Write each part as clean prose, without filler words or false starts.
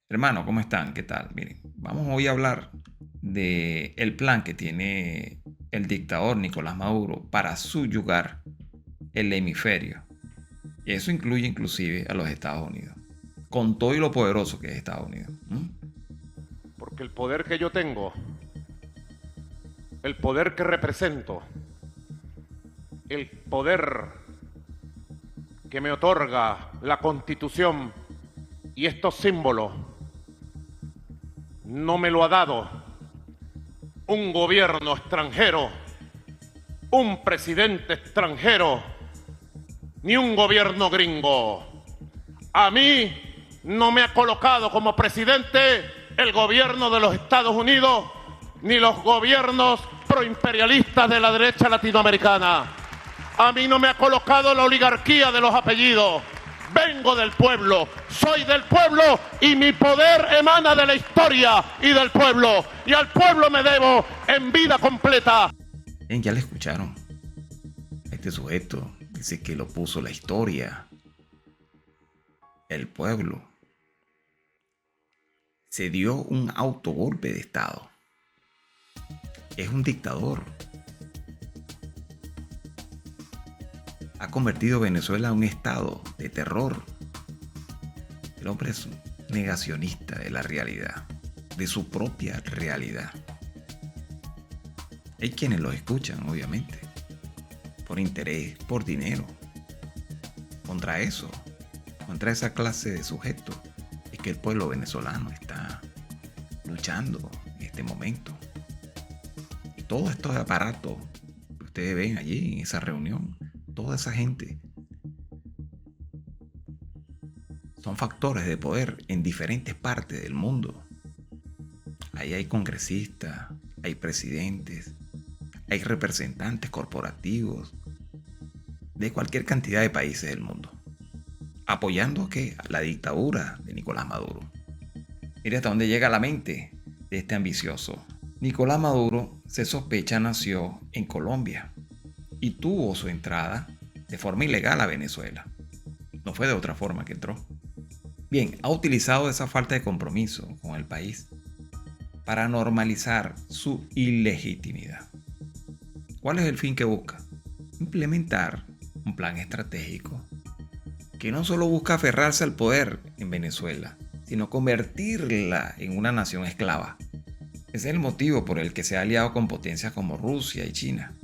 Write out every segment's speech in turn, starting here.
Hermano, ¿cómo están? ¿Qué tal? Miren, vamos hoy a hablar de el plan que tiene el dictador Nicolás Maduro para subyugar el hemisferio. Y eso incluye inclusive a los Estados Unidos, con todo y lo poderoso que es Estados Unidos. Porque el poder que yo tengo, el poder que represento, el poder que me otorga la Constitución y estos símbolos, no me lo ha dado un gobierno extranjero, un presidente extranjero, ni un gobierno gringo. A mí no me ha colocado como presidente el gobierno de los Estados Unidos ni los gobiernos proimperialistas de la derecha latinoamericana. A mí no me ha colocado la oligarquía de los apellidos. Vengo del pueblo, soy del pueblo y mi poder emana de la historia y del pueblo. Y al pueblo me debo en vida completa. Bien, ya le escucharon. Este sujeto dice que lo puso la historia, el pueblo. Se dio un autogolpe de Estado. Es un dictador. Ha convertido Venezuela en un estado de terror. El hombre es un negacionista de la realidad, de su propia realidad. Hay quienes lo escuchan, obviamente, por interés, por dinero. Contra eso, contra esa clase de sujetos, es que el pueblo venezolano está luchando en este momento. Y todos estos aparatos que ustedes ven allí en esa reunión, toda esa gente, son factores de poder en diferentes partes del mundo. Ahí hay congresistas, hay presidentes, hay representantes corporativos de cualquier cantidad de países del mundo, apoyando ¿qué? La dictadura de Nicolás Maduro. Mire hasta dónde llega la mente de este ambicioso. Nicolás Maduro, se sospecha, nació en Colombia y tuvo su entrada de forma ilegal a Venezuela. No fue de otra forma que entró. Bien, ha utilizado esa falta de compromiso con el país para normalizar su ilegitimidad. ¿Cuál es el fin que busca? Implementar un plan estratégico que no solo busca aferrarse al poder en Venezuela, sino convertirla en una nación esclava. Ese es el motivo por el que se ha aliado con potencias como Rusia y China,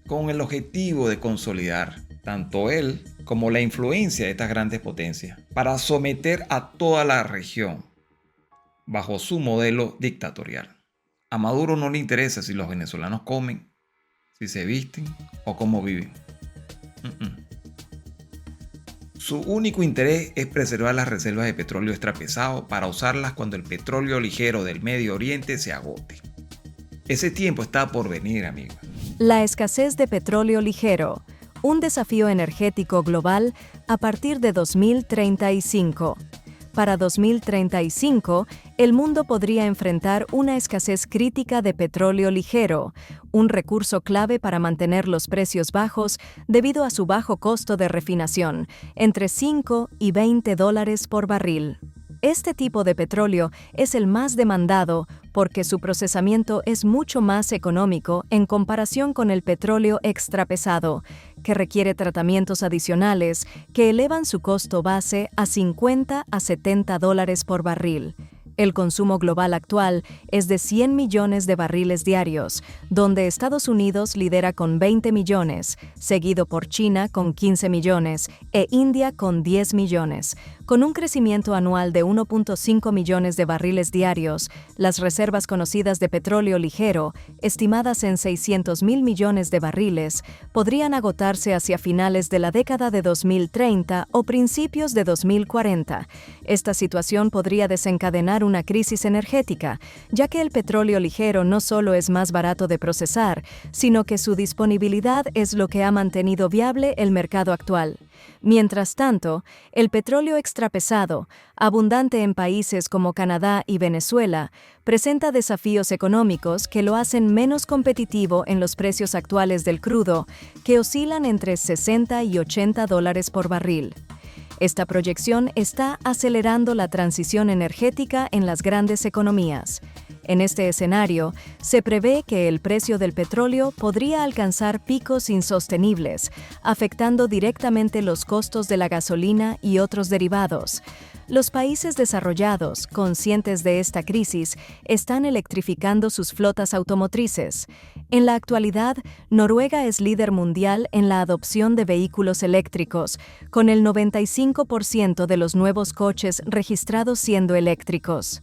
con el objetivo de consolidar tanto él como la influencia de estas grandes potencias para someter a toda la región bajo su modelo dictatorial. A Maduro no le interesa si los venezolanos comen, si se visten o cómo viven. Su único interés es preservar las reservas de petróleo extrapesado para usarlas cuando el petróleo ligero del Medio Oriente se agote. Ese tiempo está por venir, amigos. La escasez de petróleo ligero, un desafío energético global a partir de 2035. Para 2035, el mundo podría enfrentar una escasez crítica de petróleo ligero, un recurso clave para mantener los precios bajos debido a su bajo costo de refinación, entre 5 y 20 dólares por barril. Este tipo de petróleo es el más demandado porque su procesamiento es mucho más económico en comparación con el petróleo extrapesado, que requiere tratamientos adicionales que elevan su costo base a 50 a 70 dólares por barril. El consumo global actual es de 100 millones de barriles diarios, donde Estados Unidos lidera con 20 millones, seguido por China con 15 millones e India con 10 millones. Con un crecimiento anual de 1.5 millones de barriles diarios, las reservas conocidas de petróleo ligero, estimadas en 600.000 millones de barriles, podrían agotarse hacia finales de la década de 2030 o principios de 2040. Esta situación podría desencadenar una crisis energética, ya que el petróleo ligero no solo es más barato de procesar, sino que su disponibilidad es lo que ha mantenido viable el mercado actual. Mientras tanto, el petróleo extrapesado, abundante en países como Canadá y Venezuela, presenta desafíos económicos que lo hacen menos competitivo en los precios actuales del crudo, que oscilan entre 60 y 80 dólares por barril. Esta proyección está acelerando la transición energética en las grandes economías. En este escenario, se prevé que el precio del petróleo podría alcanzar picos insostenibles, afectando directamente los costos de la gasolina y otros derivados. Los países desarrollados, conscientes de esta crisis, están electrificando sus flotas automotrices. En la actualidad, Noruega es líder mundial en la adopción de vehículos eléctricos, con el 95% de los nuevos coches registrados siendo eléctricos.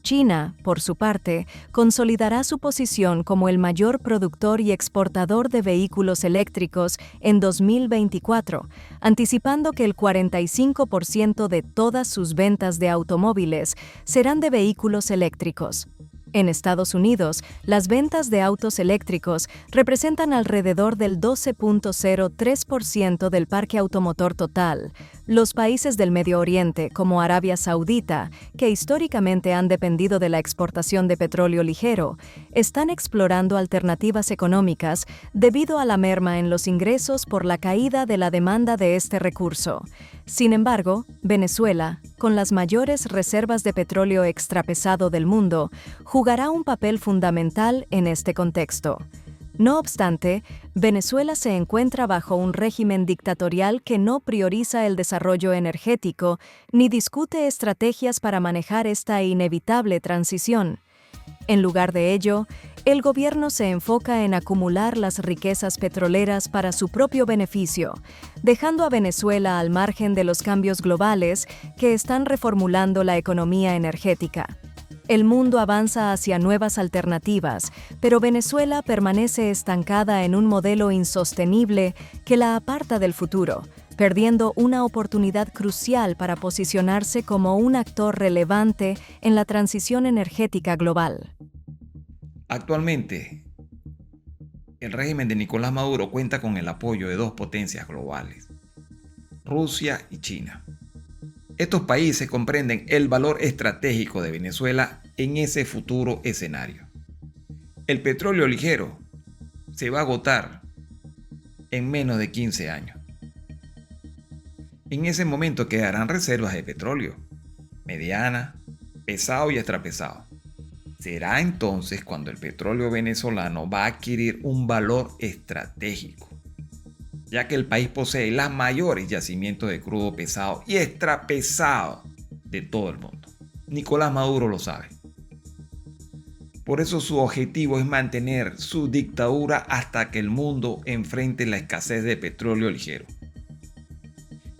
China, por su parte, consolidará su posición como el mayor productor y exportador de vehículos eléctricos en 2024, anticipando que el 45% de todas sus ventas de automóviles serán de vehículos eléctricos. En Estados Unidos, las ventas de autos eléctricos representan alrededor del 12.03% del parque automotor total. Los países del Medio Oriente, como Arabia Saudita, que históricamente han dependido de la exportación de petróleo ligero, están explorando alternativas económicas debido a la merma en los ingresos por la caída de la demanda de este recurso. Sin embargo, Venezuela, con las mayores reservas de petróleo extrapesado del mundo, jugará un papel fundamental en este contexto. No obstante, Venezuela se encuentra bajo un régimen dictatorial que no prioriza el desarrollo energético ni discute estrategias para manejar esta inevitable transición. En lugar de ello, el gobierno se enfoca en acumular las riquezas petroleras para su propio beneficio, dejando a Venezuela al margen de los cambios globales que están reformulando la economía energética. El mundo avanza hacia nuevas alternativas, pero Venezuela permanece estancada en un modelo insostenible que la aparta del futuro, perdiendo una oportunidad crucial para posicionarse como un actor relevante en la transición energética global. Actualmente, el régimen de Nicolás Maduro cuenta con el apoyo de dos potencias globales, Rusia y China. Estos países comprenden el valor estratégico de Venezuela en ese futuro escenario. El petróleo ligero se va a agotar en menos de 15 años. En ese momento quedarán reservas de petróleo, mediana, pesado y extrapesado. Será entonces cuando el petróleo venezolano va a adquirir un valor estratégico, ya que el país posee los mayores yacimientos de crudo pesado y extrapesado de todo el mundo. Nicolás Maduro lo sabe. Por eso su objetivo es mantener su dictadura hasta que el mundo enfrente la escasez de petróleo ligero.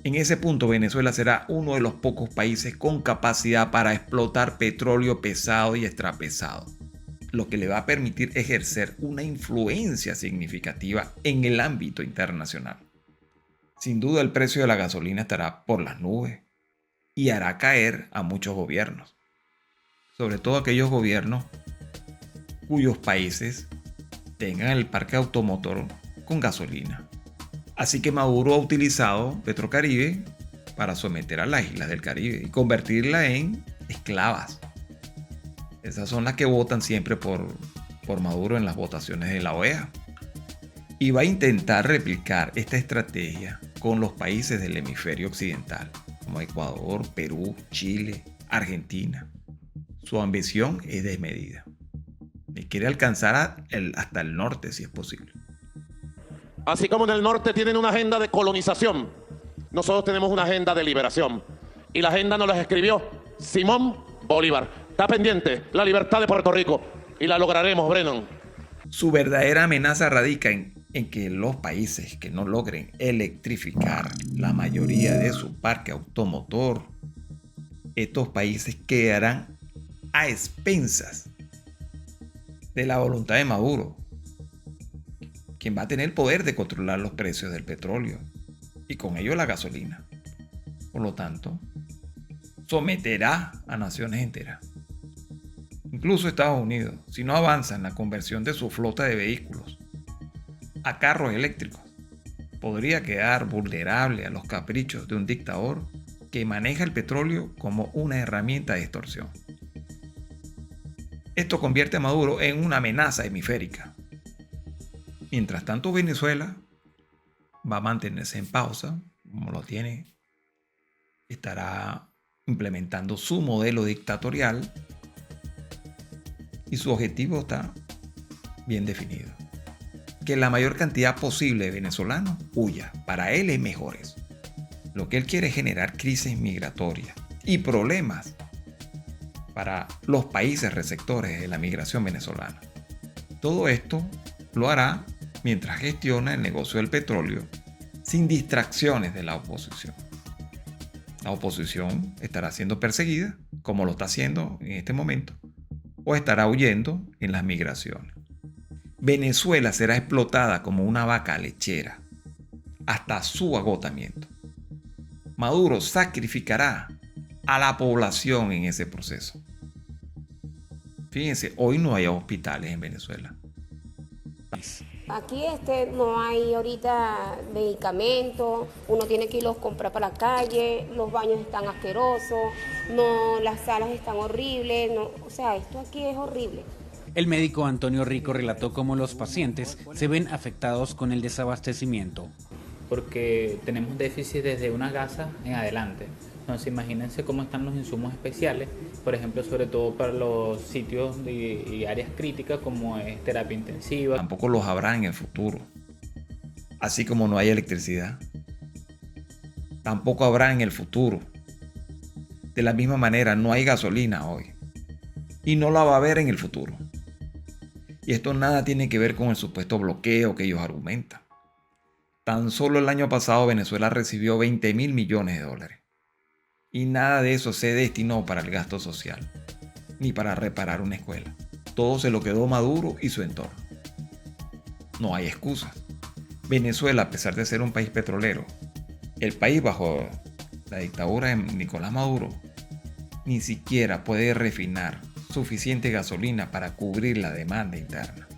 En ese punto, Venezuela será uno de los pocos países con capacidad para explotar petróleo pesado y extrapesado, lo que le va a permitir ejercer una influencia significativa en el ámbito internacional. Sin duda, el precio de la gasolina estará por las nubes y hará caer a muchos gobiernos, sobre todo aquellos gobiernos cuyos países tengan el parque automotor con gasolina. Así que Maduro ha utilizado Petrocaribe para someter a las islas del Caribe y convertirlas en esclavas. Esas son las que votan siempre por Maduro en las votaciones de la OEA. Y va a intentar replicar esta estrategia con los países del hemisferio occidental, como Ecuador, Perú, Chile, Argentina. Su ambición es desmedida y quiere alcanzar hasta el norte si es posible. Así como en el norte tienen una agenda de colonización, nosotros tenemos una agenda de liberación. Y la agenda nos la escribió Simón Bolívar. Está pendiente la libertad de Puerto Rico y la lograremos, Brennan. Su verdadera amenaza radica en que los países que no logren electrificar la mayoría de su parque automotor, estos países quedarán a expensas de la voluntad de Maduro, quien va a tener el poder de controlar los precios del petróleo y con ello la gasolina. Por lo tanto, someterá a naciones enteras. Incluso Estados Unidos, si no avanza en la conversión de su flota de vehículos a carros eléctricos, podría quedar vulnerable a los caprichos de un dictador que maneja el petróleo como una herramienta de extorsión. Esto convierte a Maduro en una amenaza hemisférica. Mientras tanto, Venezuela va a mantenerse en pausa, como lo tiene estará implementando su modelo dictatorial y su objetivo está bien definido. Que la mayor cantidad posible de venezolanos huya. Para él es mejor eso. Lo que él quiere es generar crisis migratorias y problemas para los países receptores de la migración venezolana. Todo esto lo hará mientras gestiona el negocio del petróleo sin distracciones de la oposición. La oposición estará siendo perseguida, como lo está haciendo en este momento, o estará huyendo en las migraciones. Venezuela será explotada como una vaca lechera hasta su agotamiento. Maduro sacrificará a la población en ese proceso. Fíjense, hoy no hay hospitales en Venezuela. Aquí no hay ahorita medicamentos, uno tiene que irlos a comprar para la calle, los baños están asquerosos, no, las salas están horribles, o sea, esto aquí es horrible. El médico Antonio Rico relató cómo los pacientes se ven afectados con el desabastecimiento. Porque tenemos déficit desde una gasa en adelante. Entonces imagínense cómo están los insumos especiales, por ejemplo, sobre todo para los sitios y áreas críticas como es terapia intensiva. Tampoco los habrá en el futuro. Así como no hay electricidad, tampoco habrá en el futuro. De la misma manera, no hay gasolina hoy. Y no la va a haber en el futuro. Y esto nada tiene que ver con el supuesto bloqueo que ellos argumentan. Tan solo el año pasado Venezuela recibió 20.000 millones de dólares. Y nada de eso se destinó para el gasto social, ni para reparar una escuela. Todo se lo quedó Maduro y su entorno. No hay excusas. Venezuela, a pesar de ser un país petrolero, el país bajo la dictadura de Nicolás Maduro, ni siquiera puede refinar suficiente gasolina para cubrir la demanda interna.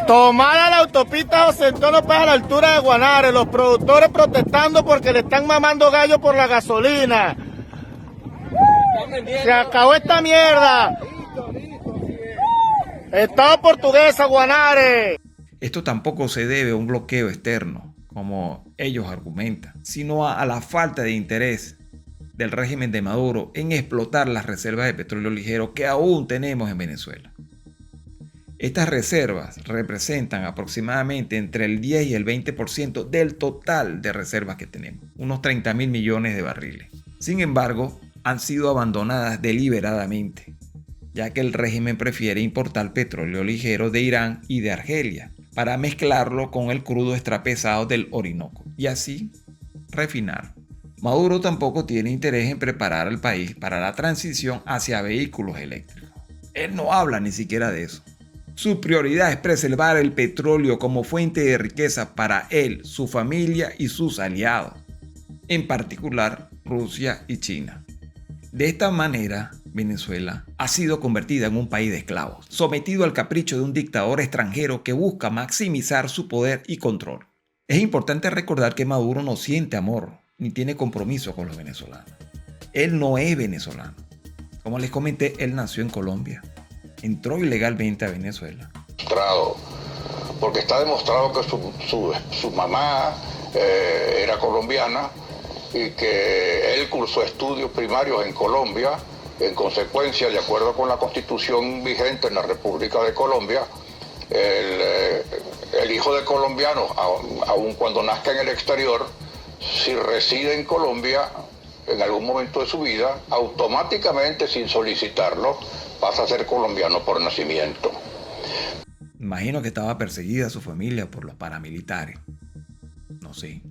Tomar la autopista José Antonio Paz a la altura de Guanare, los productores protestando porque le están mamando gallo por la gasolina. Se acabó esta mierda. Estado Portuguesa, Guanare. Esto tampoco se debe a un bloqueo externo, como ellos argumentan, sino a la falta de interés del régimen de Maduro en explotar las reservas de petróleo ligero que aún tenemos en Venezuela. Estas reservas representan aproximadamente entre el 10 y el 20% del total de reservas que tenemos, unos 30.000 millones de barriles. Sin embargo, han sido abandonadas deliberadamente, ya que el régimen prefiere importar petróleo ligero de Irán y de Argelia para mezclarlo con el crudo extrapesado del Orinoco y así refinar. Maduro tampoco tiene interés en preparar al país para la transición hacia vehículos eléctricos. Él no habla ni siquiera de eso. Su prioridad es preservar el petróleo como fuente de riqueza para él, su familia y sus aliados, en particular Rusia y China. De esta manera, Venezuela ha sido convertida en un país de esclavos, sometido al capricho de un dictador extranjero que busca maximizar su poder y control. Es importante recordar que Maduro no siente amor ni tiene compromiso con los venezolanos. Él no es venezolano. Como les comenté, él nació en Colombia. Entró ilegalmente a Venezuela. Porque está demostrado que su mamá era colombiana y que él cursó estudios primarios en Colombia. En consecuencia, de acuerdo con la constitución vigente en la República de Colombia, el hijo de colombiano, aun cuando nazca en el exterior, si reside en Colombia en algún momento de su vida, automáticamente, sin solicitarlo, pasa a ser colombiano por nacimiento. Imagino que estaba perseguida su familia por los paramilitares. No sé.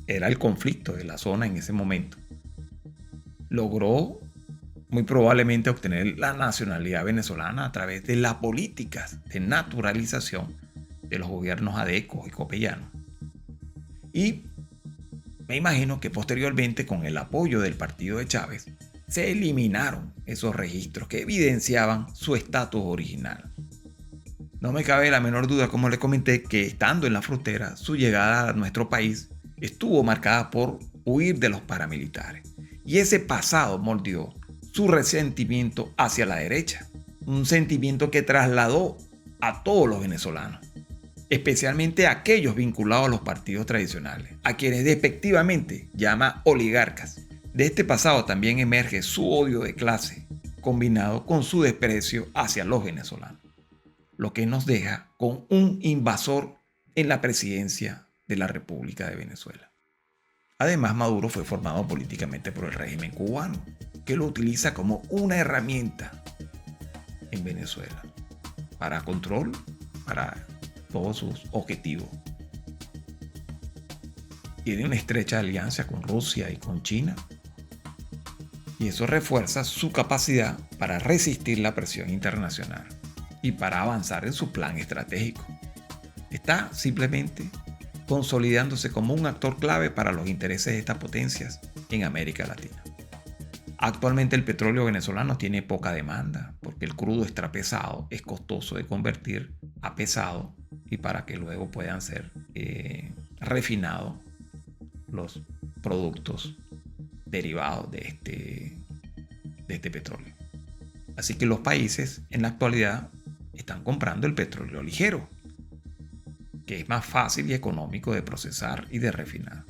Era el conflicto de la zona en ese momento. Logró muy probablemente obtener la nacionalidad venezolana a través de las políticas de naturalización de los gobiernos adecos y copellanos. Y me imagino que posteriormente, con el apoyo del partido de Chávez, se eliminaron esos registros que evidenciaban su estatus original. No me cabe la menor duda, como les comenté, que estando en la frontera, su llegada a nuestro país estuvo marcada por huir de los paramilitares. Y ese pasado moldeó su resentimiento hacia la derecha, un sentimiento que trasladó a todos los venezolanos. especialmente a aquellos vinculados a los partidos tradicionales, a quienes despectivamente llama oligarcas. De este pasado también emerge su odio de clase, combinado con su desprecio hacia los venezolanos, lo que nos deja con un invasor en la presidencia de la República de Venezuela. Además, Maduro fue formado políticamente por el régimen cubano, que lo utiliza como una herramienta en Venezuela para control, para todos sus objetivos. Tiene una estrecha alianza con Rusia y con China, y eso refuerza su capacidad para resistir la presión internacional y para avanzar en su plan estratégico. Está simplemente consolidándose como un actor clave para los intereses de estas potencias en América Latina. Actualmente el petróleo venezolano tiene poca demanda porque el crudo extra pesado es costoso de convertir a pesado y para que luego puedan ser refinados los productos derivados de este petróleo. Así que los países en la actualidad están comprando el petróleo ligero, que es más fácil y económico de procesar y de refinar.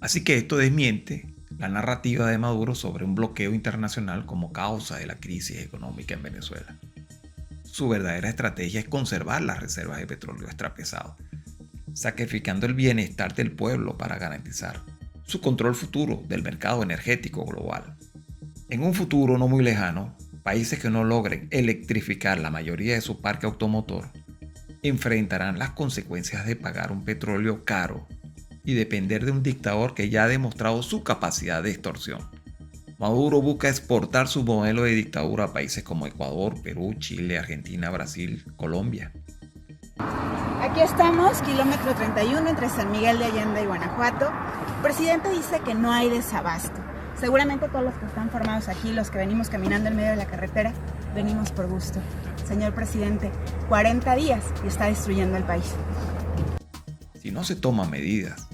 Así que esto desmiente la narrativa de Maduro sobre un bloqueo internacional como causa de la crisis económica en Venezuela. Su verdadera estrategia es conservar las reservas de petróleo extrapesado, sacrificando el bienestar del pueblo para garantizar su control futuro del mercado energético global. En un futuro no muy lejano, países que no logren electrificar la mayoría de su parque automotor enfrentarán las consecuencias de pagar un petróleo caro y depender de un dictador que ya ha demostrado su capacidad de extorsión. Maduro busca exportar su modelo de dictadura a países como Ecuador, Perú, Chile, Argentina, Brasil, Colombia. Aquí estamos, kilómetro 31 entre San Miguel de Allende y Guanajuato. El presidente dice que no hay desabasto. Seguramente todos los que están formados aquí, los que venimos caminando en medio de la carretera, venimos por gusto. Señor presidente, 40 días y está destruyendo el país. Si no se toman medidas,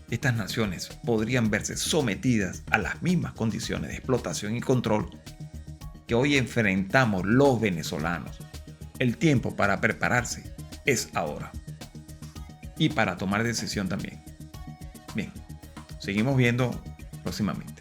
estas naciones podrían verse sometidas a las mismas condiciones de explotación y control que hoy enfrentamos los venezolanos. El tiempo para prepararse es ahora. Y para tomar decisión también. Bien, seguimos viendo próximamente.